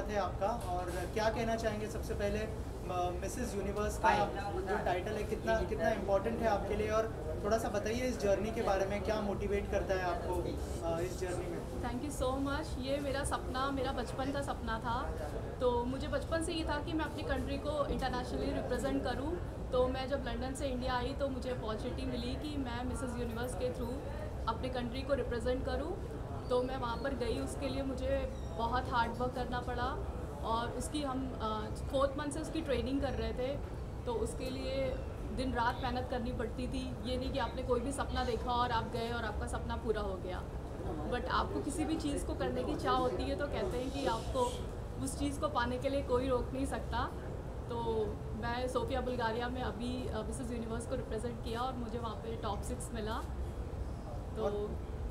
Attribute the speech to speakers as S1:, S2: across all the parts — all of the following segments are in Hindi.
S1: स्वागत है आपका। और क्या कहना चाहेंगे सबसे पहले, मिसेस यूनिवर्स का जो टाइटल है कितना कितना इम्पोर्टेंट है आपके लिए, और थोड़ा सा बताइए इस जर्नी के बारे में, क्या मोटिवेट करता है आपको इस जर्नी में?
S2: Thank you so much. ये मेरा सपना, मेरा बचपन का सपना था। तो मुझे बचपन से ये था कि मैं अपनी कंट्री को इंटरनेशनली रिप्रेजेंट करूं। तो मैं जब लंदन से इंडिया आई तो मुझे अपॉर्चुनिटी मिली कि मैं मिसेस यूनिवर्स के थ्रू अपनी कंट्री को रिप्रेजेंट करूं। तो मैं वहाँ पर गई, उसके लिए मुझे बहुत हार्ड वर्क करना पड़ा। और उसकी हम 4th मंथ से उसकी ट्रेनिंग कर रहे थे। तो उसके लिए दिन रात मेहनत करनी पड़ती थी। ये नहीं कि आपने कोई भी सपना देखा और आप गए और आपका सपना पूरा हो गया। बट आपको किसी भी चीज़ को करने की चाह होती है तो कहते हैं कि आपको उस चीज़ को पाने के लिए कोई रोक नहीं सकता। तो मैं सोफिया बुल्गारिया में अभी मिसेस यूनिवर्स को रिप्रेजेंट किया और मुझे वहाँ पे टॉप 6 मिला। तो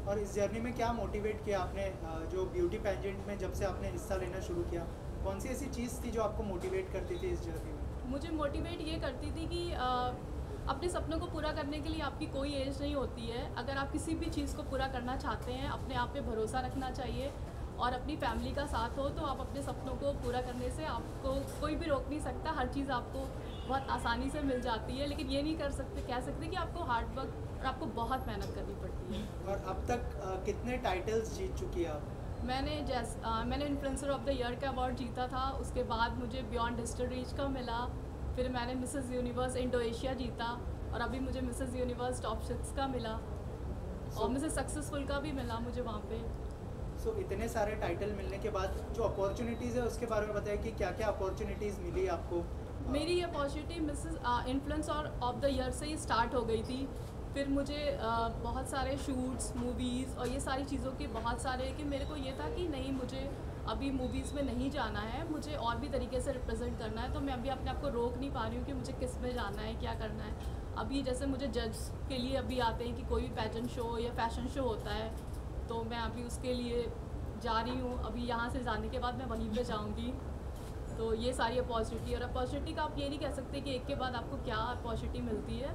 S1: और इस जर्नी में क्या मोटिवेट किया आपने, जो ब्यूटी पेजेंट में जब से आपने हिस्सा लेना शुरू किया, कौन सी ऐसी चीज़ थी जो आपको मोटिवेट करती थी इस जर्नी में?
S2: मुझे मोटिवेट ये करती थी कि अपने सपनों को पूरा करने के लिए आपकी कोई एज नहीं होती है। अगर आप किसी भी चीज़ को पूरा करना चाहते हैं, अपने आप पे भरोसा रखना चाहिए और अपनी फैमिली का साथ हो तो आप अपने सपनों को पूरा करने से आपको कोई भी रोक नहीं सकता। हर चीज़ आपको बहुत आसानी से मिल जाती है। लेकिन ये नहीं कह सकते कि आपको हार्ड वर्क और आपको बहुत मेहनत करनी पड़ती है।
S1: और अब तक कितने टाइटल्स जीत चुकी है आप?
S2: मैंने इन्फ्लुएंसर ऑफ द ईयर का अवार्ड जीता था। उसके बाद मुझे बियॉन्ड डिजिटल रीच का मिला। फिर मैंने मिसेस यूनिवर्स इंडो एशिया जीता और अभी मुझे मिसेस यूनिवर्स टॉप 6 का मिला। और मिसेस सक्सेसफुल का भी मिला मुझे वहाँ पे।
S1: इतने सारे टाइटल मिलने के बाद जो अपॉर्चुनिटीज़ है उसके बारे में बताइए कि क्या क्या अपॉर्चुनिटीज़ मिली आपको?
S2: मेरी ये opportunity Mrs influencer of the year से ही स्टार्ट हो गई थी। फिर मुझे बहुत सारे शूट्स, मूवीज़ और ये सारी चीज़ों के बहुत सारे कि मेरे को ये था कि नहीं, मुझे अभी मूवीज़ में नहीं जाना है, मुझे और भी तरीके से रिप्रेजेंट करना है। तो मैं अभी अपने आप को रोक नहीं पा रही हूँ कि मुझे किस में जाना है, क्या करना है। अभी जैसे मुझे जज के लिए अभी आते हैं कि कोई भी पैजन शो या फैशन शो होता है, तो मैं अभी उसके लिए जा रही हूँ। अभी यहाँ से जाने के बाद मैं वहीं पे जाऊँगी। तो ये सारी अपॉर्चुनिटी, और अपॉर्चुनिटी का आप ये नहीं कह सकते कि एक के बाद आपको क्या अपॉर्चुनिटी मिलती है।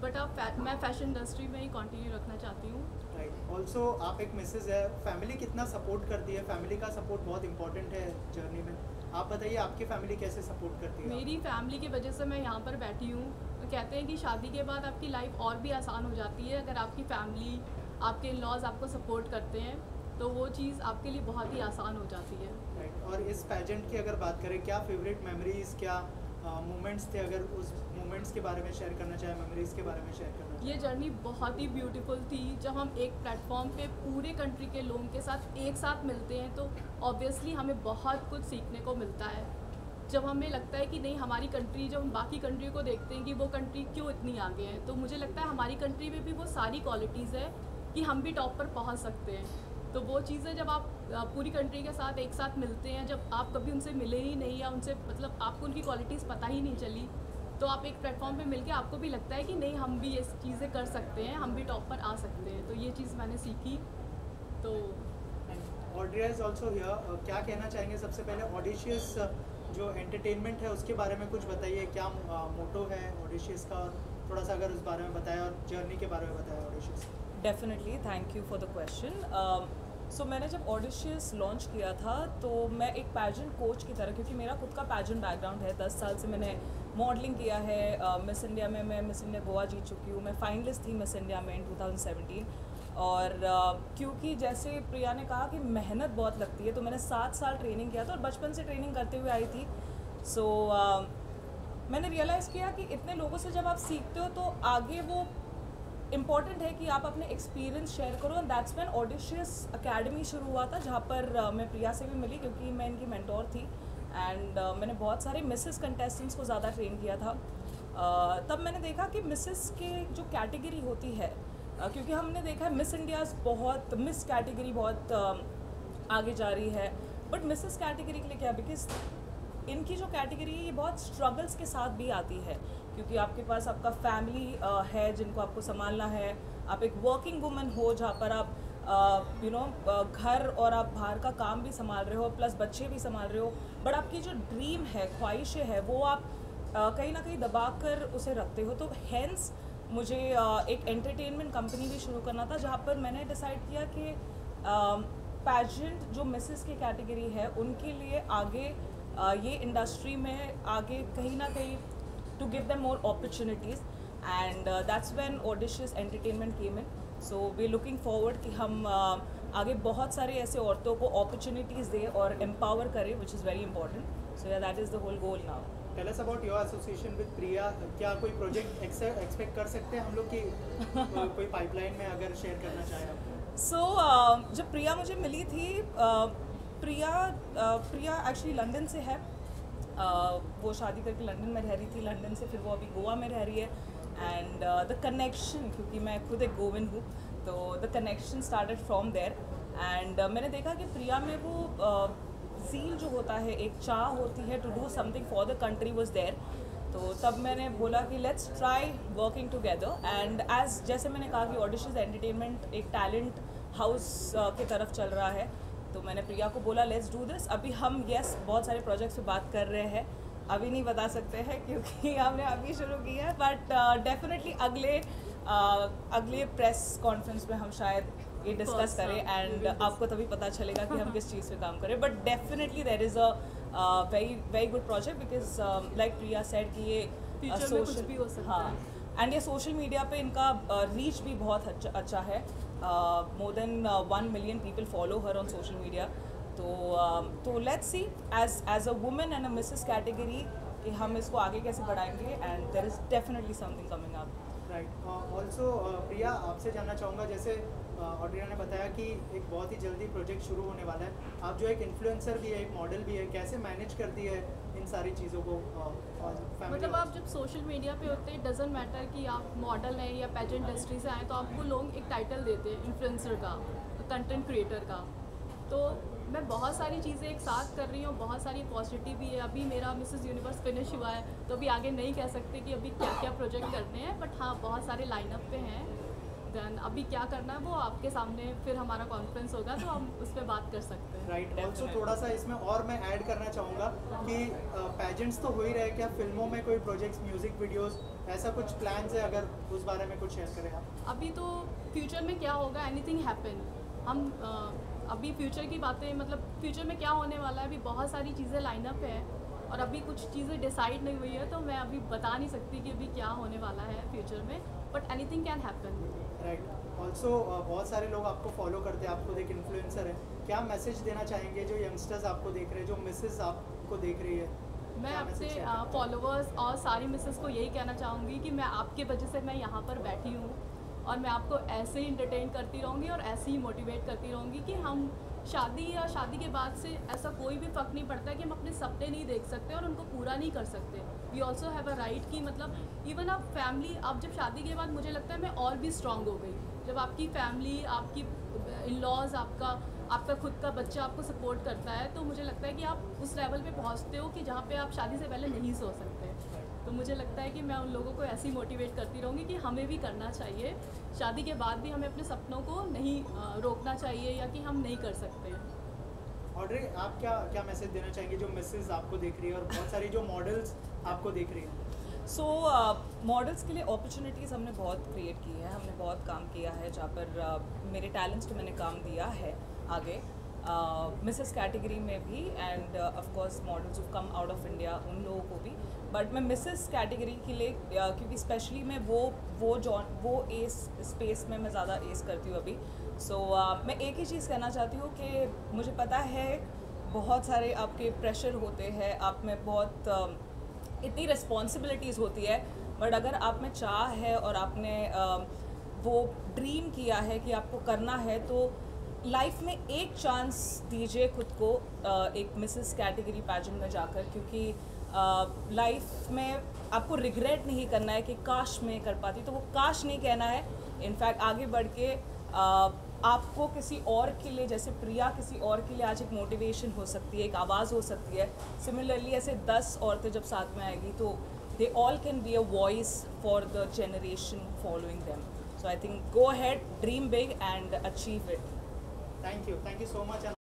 S2: बट मैं फैशन इंडस्ट्री में ही कंटिन्यू रखना चाहती हूँ।
S1: राइट। ऑल्सो आप एक मिसेस है, फैमिली कितना सपोर्ट करती है? फैमिली का सपोर्ट बहुत इंपॉर्टेंट है जर्नी में। आप बताइए आपकी फैमिली कैसे सपोर्ट करती है?
S2: मेरी फैमिली की वजह से मैं यहाँ पर बैठी हूँ। तो कहते हैं कि शादी के बाद आपकी लाइफ और भी आसान हो जाती है। अगर आपकी फैमिली, आपके इन-लॉज आपको सपोर्ट करते हैं तो वो चीज़ आपके लिए बहुत ही आसान हो जाती है।
S1: राइट। और इस पैजेंट की अगर बात करें, क्या फेवरेट मेमोरीज, क्या मोमेंट्स थे? अगर उस मोमेंट्स के बारे में शेयर करना चाहें, मेमोरीज के बारे में शेयर करना चाहें।
S2: ये जर्नी बहुत ही ब्यूटीफुल थी। जब हम एक प्लेटफॉर्म पे पूरे कंट्री के लोगों के साथ एक साथ मिलते हैं तो ऑब्वियसली हमें बहुत कुछ सीखने को मिलता है। जब हमें लगता है कि नहीं, हमारी कंट्री, जब हम बाकी कंट्री को देखते हैं कि वो कंट्री क्यों इतनी आगे है, तो मुझे लगता है हमारी कंट्री में भी वो सारी क्वालिटीज़ है कि हम भी टॉप पर पहुंच सकते हैं। तो वो चीज़ें जब आप पूरी कंट्री के साथ एक साथ मिलते हैं, जब आप कभी उनसे मिले ही नहीं या उनसे मतलब आपको उनकी क्वालिटीज़ पता ही नहीं चली, तो आप एक प्लेटफॉर्म पे मिलके आपको भी लगता है कि नहीं, हम भी ये चीज़ें कर सकते हैं, हम भी टॉप पर आ सकते हैं। तो ये चीज़ मैंने सीखी। तो
S1: ऑड्रिया इज ऑल्सो हियर। क्या कहना चाहेंगे सबसे पहले? ऑडिशियस जो एंटरटेनमेंट है उसके बारे में कुछ बताइए, क्या मोटो है ऑडिशियस का, और थोड़ा सा अगर उस बारे में बताएं और जर्नी के बारे में बताएं audacious.
S3: Definitely, thank you for the question. So मैंने जब ऑडिशियस लॉन्च किया था तो मैं एक पैजेंट कोच की तरह, क्योंकि मेरा खुद का पैजेंट बैकग्राउंड है, 10 साल से मैंने मॉडलिंग किया है। मिस इंडिया में मैं मिस इंडिया गोवा जीत चुकी हूँ। मैं फाइनलिस्ट थी मिस इंडिया में इन 2017। और क्योंकि जैसे प्रिया ने कहा कि मेहनत बहुत लगती है, तो मैंने 7 साल ट्रेनिंग किया था और बचपन से ट्रेनिंग करते हुए आई थी। सो मैंने रियलाइज़ किया कि इतने लोगों से जब आप सीखते हो तो आगे वो इम्पॉर्टेंट है कि आप अपने एक्सपीरियंस शेयर करो। And that's when audacious academy शुरू हुआ था, जहाँ पर मैं प्रिया से भी मिली क्योंकि मैं इनकी मेंटोर थी। एंड मैंने बहुत सारे मिसेस कंटेस्टेंट्स को ज़्यादा ट्रेन किया था। तब मैंने देखा कि मिसेस के जो कैटेगरी होती है, क्योंकि हमने देखा है मिस इंडियाज़ बहुत, मिस कैटेगरी बहुत आगे जा रही है, बट मिसेस कैटेगरी के लिए क्या, बिकॉज इनकी जो कैटेगरी है ये बहुत स्ट्रगल्स के साथ भी आती है, क्योंकि आपके पास आपका फैमिली है जिनको आपको संभालना है। आप एक वर्किंग वुमन हो जहाँ पर आप घर और आप बाहर का काम भी संभाल रहे हो, प्लस बच्चे भी संभाल रहे हो, बट आपकी जो ड्रीम है, ख्वाहिशें है, वो आप कहीं ना कहीं दबा कर उसे रखते हो। तो हैंस मुझे एक एंटरटेनमेंट कंपनी भी शुरू करना था, जहाँ पर मैंने डिसाइड किया कि पैजेंट जो मिसेस की कैटेगरी है उनके लिए आगे ये इंडस्ट्री में आगे कहीं ना कहीं to give them more opportunities and that's when audacious entertainment came in. So we are looking forward कि हम आगे बहुत सारे ऐसे औरतों को अपॉर्चुनिटीज़ दें और एम्पावर करें, which is very important. So yeah that is the whole goal now.
S1: Tell us about your association with Priya. क्या कोई प्रोजेक्ट एक्सपेक्ट कर सकते हैं हम लोग की कोई पाइपलाइन में अगर शेयर करना चाहें आप?
S3: सो जब प्रिया मुझे मिली थी, प्रिया एक्चुअली लंदन से है. वो शादी करके लंदन में रह रही थी, लंदन से फिर वो अभी गोवा में रह रही है. एंड द कनेक्शन, क्योंकि मैं खुद एक गोवन हूँ, तो the connection started from there. And मैंने देखा कि प्रिया में वो ज़ील जो होता है, एक चाह होती है to do something for the country was there. तो तब मैंने बोला कि let's try working together. And as जैसे मैंने कहा कि ऑडिशंस एंटरटेनमेंट एक टैलेंट हाउस की तरफ चल रहा है, तो मैंने प्रिया को बोला लेट्स डू दिस. अभी हम बहुत सारे प्रोजेक्ट्स पे बात कर रहे हैं, अभी नहीं बता सकते हैं क्योंकि हमने अभी शुरू किया है. बट डेफिनेटली अगले प्रेस कॉन्फ्रेंस में हम शायद ये डिस्कस करें एंड आपको तभी पता चलेगा कि हम किस चीज़ पे काम करें. But definitely there is a very good project because like Priya said कि ये
S2: फ्यूचर में कुछ भी हो सकता
S3: हाँ,
S2: है.
S3: एंड ये सोशल मीडिया पे इनका रीच भी बहुत अच्छा है. More than 1 million people follow her on social media. तो let's see as a women and a Mrs category कि हम इसको आगे कैसे बढ़ाएंगे. And there is definitely something coming up.
S1: Right. Also Priya, आपसे जानना चाहूँगा, जैसे ऑड्रिया ने बताया कि एक बहुत ही जल्दी प्रोजेक्ट शुरू होने वाला है. आप जो एक इन्फ्लुएंसर भी है, एक मॉडल भी है, कैसे मैनेज करती है इन सारी चीज़ों को?
S2: मतलब आप जब सोशल मीडिया पे होते हैं, डजेंट मैटर कि आप मॉडल हैं या पेजेंट इंडस्ट्री से आए, तो आपको लोग एक टाइटल देते हैं इन्फ्लुएंसर का, कंटेंट क्रिएटर का. तो मैं बहुत सारी चीज़ें एक साथ कर रही हूँ, बहुत सारी अपॉर्चुनिटी भी है. अभी मेरा मिसेस यूनिवर्स फिनिश हुआ है, तो अभी आगे नहीं कह सकते कि अभी क्या क्या प्रोजेक्ट करने हैं. बट हाँ, बहुत सारे लाइनअप पे हैं. देन अभी क्या करना है वो आपके सामने, फिर हमारा कॉन्फ्रेंस होगा तो हम उस पर बात कर सकते हैं.
S1: राइट. ऑल्सो थोड़ा सा इसमें और मैं ऐड करना चाहूँगा कि पैजेंट्स तो हो ही रहे, क्या फिल्मों में कोई प्रोजेक्ट्स, म्यूजिक वीडियोस, ऐसा कुछ प्लान्स है? अगर उस बारे में कुछ शेयर करें आप.
S2: अभी तो फ्यूचर में क्या होगा, एनीथिंग हैपन. हम अभी फ्यूचर की बातें, मतलब फ्यूचर में क्या होने वाला है, अभी बहुत सारी चीज़ें लाइनअप है और अभी कुछ चीज़ें डिसाइड नहीं हुई है, तो मैं अभी बता नहीं सकती कि अभी क्या होने वाला है फ्यूचर में. But anything can happen.
S1: Right. Also बहुत सारे लोग आपको फॉलो करते हैं, आप खुद एक इन्फ्लुएंसर है. क्या मैसेज देना चाहेंगे जो यंगस्टर्स आपको देख रहे हैं, जो मिसेस आपको देख रही है?
S2: मैं अपने फॉलोअर्स और सारी मिसेस को यही कहना चाहूँगी कि मैं आपके वजह से मैं यहाँ पर बैठी हूँ और मैं आपको ऐसे ही इंटरटेन करती रहूँगी और ऐसे ही मोटिवेट करती रहूँगी कि हम शादी या शादी के बाद से ऐसा कोई भी फ़र्क नहीं पड़ता कि हम अपने सपने नहीं देख सकते और उनको पूरा नहीं कर सकते. We also have a right कि मतलब इवन आप फैमिली, आप जब शादी के बाद, मुझे लगता है मैं और भी स्ट्रांग हो गई जब आपकी फैमिली, आपकी इन लॉज, आपका खुद का बच्चा आपको सपोर्ट करता है. तो मुझे लगता है कि आप उस लेवल पे पहुंचते हो कि जहाँ पे आप शादी से पहले नहीं सोच सकते. तो मुझे लगता है कि मैं उन लोगों को ऐसे ही मोटिवेट करती रहूँगी कि हमें भी करना चाहिए. शादी के बाद भी हमें अपने सपनों को नहीं रोकना चाहिए या कि हम नहीं कर सकते.
S1: ऑड्री, आप क्या मैसेज देना चाहेंगे जो मिसेस आपको देख रही है और बहुत सारी जो मॉडल्स आपको देख रही है?
S3: सो मॉडल्स के लिए अपॉर्चुनिटीज़ हमने बहुत क्रिएट की है, हमने बहुत काम किया है जहाँ पर मेरे टैलेंट्स पे मैंने काम दिया है आगे मिसेस कैटेगरी में भी. End of course models of come out of India, उन लोगों को भी. बट मैं मिसेस कैटेगरी के लिए क्योंकि स्पेशली मैं वो एस स्पेस में मैं ज़्यादा एस करती हूँ अभी. सो मैं एक ही चीज़ कहना चाहती हूँ कि मुझे पता है बहुत सारे आपके प्रेशर होते हैं, आप में बहुत इतनी रिस्पॉन्सिबिलिटीज़ होती है. बट अगर आप में चाह है और आपने वो ड्रीम किया है कि आपको करना है, तो लाइफ में एक चांस दीजिए खुद को एक मिसेस कैटेगरी पैजेंट में जाकर. क्योंकि लाइफ में आपको रिग्रेट नहीं करना है कि काश मैं कर पाती, तो वो काश नहीं कहना है. इनफैक्ट आगे बढ़ के आपको किसी और के लिए, जैसे प्रिया किसी और के लिए आज एक मोटिवेशन हो सकती है, एक आवाज़ हो सकती है. सिमिलरली ऐसे 10 औरतें जब साथ में आएगी तो they all can be a voice for the generation following them. So I think go ahead, dream big and achieve it.
S1: Thank you so much.